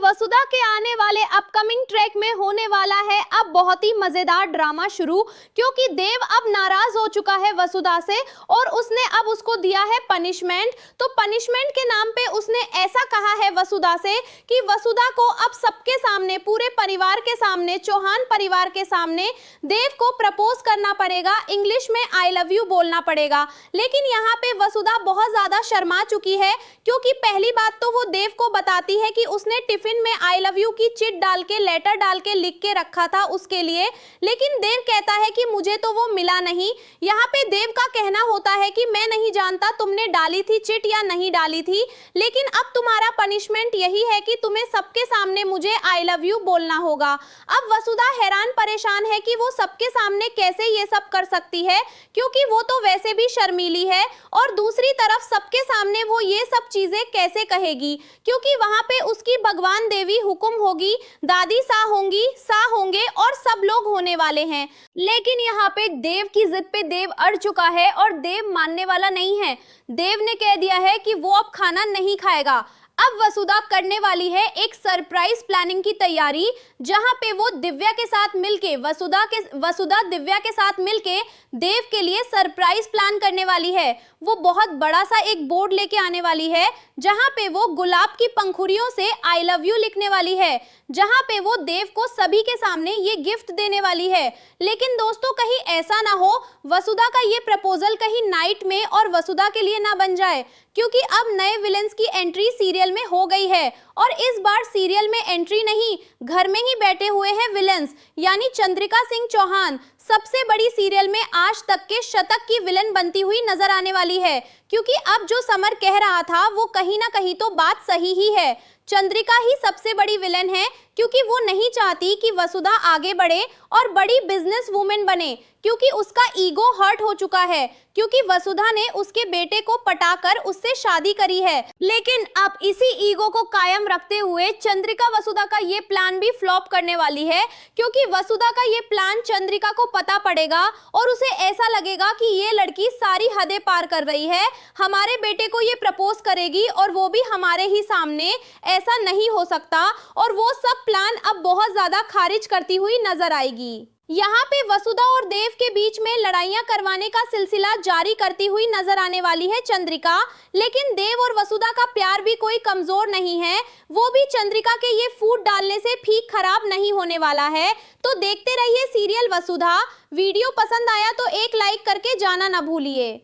वसुधा के आने वाले अपकमिंग ट्रैक में होने वाला है अब बहुत ही मजेदार ड्रामा शुरू, क्योंकि देव अब नाराज हो चुका है वसुधा से और उसने अब उसको दिया है पनिशमेंट। तो पनिशमेंट के नाम पे उसने ऐसा कहा है वसुधा से कि वसुधा को अब सबके सामने, पूरे परिवार के सामने, चौहान परिवार के सामने देव को प्रपोज करना पड़ेगा, इंग्लिश में आई लव यू बोलना पड़ेगा। लेकिन यहाँ पे वसुधा बहुत ज्यादा शर्मा चुकी है, क्योंकि पहली बात तो वो देव को बताती है कि उसने टिफिन में आई लव यू की चिट डाल के, लेटर डाल के लिख के रखा था उसके लिए, लेकिन देव कहता है कि मुझे तो वो मिला नहीं। यहाँ पे देव का कहना होता है कि मैं नहीं जानता तुमने डाली थी चिट या नहीं डाली थी, लेकिन अब तुम्हारा पनिशमेंट यही है कि तुम्हें सबके सामने मुझे आई लव यू बोलना होगा। अब वसुधा हैरान परेशान है कि वो सबके सामने कैसे ये सब कर सकती है, क्योंकि वो तो वैसे भी शर्मीली है, और दूसरी तरफ सबके सामने वो ये सब चीजें कैसे कहेगी, क्योंकि वहां पे उसकी भगवान देवी हुक्म होगी, दादी सा होंगी, सा होंगे और सब लोग होने वाले हैं। लेकिन यहाँ पे देव की जिद पे देव अड़ चुका है और देव मानने वाला नहीं है। देव ने कह दिया है कि वो अब खाना नहीं खाएगा। अब वसुधा करने वाली है एक सरप्राइज प्लानिंग की तैयारी, जहां पे वो दिव्या के साथ मिलके, वसुधा दिव्या के साथ मिलके देव के लिए सरप्राइज प्लान करने वाली है। वो बहुत बड़ा सा एक बोर्ड लेके आने वाली है, जहां पे वो गुलाब की पंखुड़ियों से आई लव यू लिखने वाली है, जहां पे वो देव को सभी के सामने ये गिफ्ट देने वाली है। लेकिन दोस्तों, कहीं ऐसा ना हो वसुधा का ये प्रपोजल कहीं नाइट में और वसुधा के लिए ना बन जाए, क्योंकि अब नए विलेंस की एंट्री सीरियल में हो गई है, और इस बार सीरियल में एंट्री नहीं, घर में ही बैठे हुए हैं विलेंस, यानी चंद्रिका सिंह चौहान सबसे बड़ी सीरियल में आज तक के शतक की विलन बनती हुई नजर आने वाली है। क्योंकि अब जो समर कह रहा था वो कहीं ना कहीं तो बात सही ही है, चंद्रिका ही सबसे बड़ी विलन है, क्योंकि वो नहीं चाहती कि वसुधा आगे बढ़े और बड़ी बिजनेस वुमेन बने, क्योंकि उसका ईगो हर्ट हो चुका है, क्योंकि वसुधा ने उसके बेटे को पटाकर उससे शादी करी है। लेकिन अब इसी ईगो को कायम रखते हुए चंद्रिका वसुधा का ये प्लान भी फ्लॉप करने वाली है, क्योंकि वसुधा का ये प्लान चंद्रिका को पता पड़ेगा और उसे ऐसा लगेगा कि ये लड़की सारी हदें पार कर रही है, हमारे बेटे को ये प्रपोज करेगी और वो भी हमारे ही सामने, ऐसा नहीं हो सकता, और वो सब प्लान अब बहुत ज्यादा खारिज करती हुई नजर आएगी। यहाँ पे वसुधा और देव के बीच में लड़ाइयाँ करवाने का सिलसिला जारी करती हुई नजर आने वाली है चंद्रिका। लेकिन देव और वसुधा का प्यार भी कोई कमजोर नहीं है, वो भी चंद्रिका के ये फूड डालने से फीक खराब नहीं होने वाला है। तो देखते रहिए सीरियल वसुधा। वीडियो पसंद आया तो एक लाइक करके जाना ना भूलिए।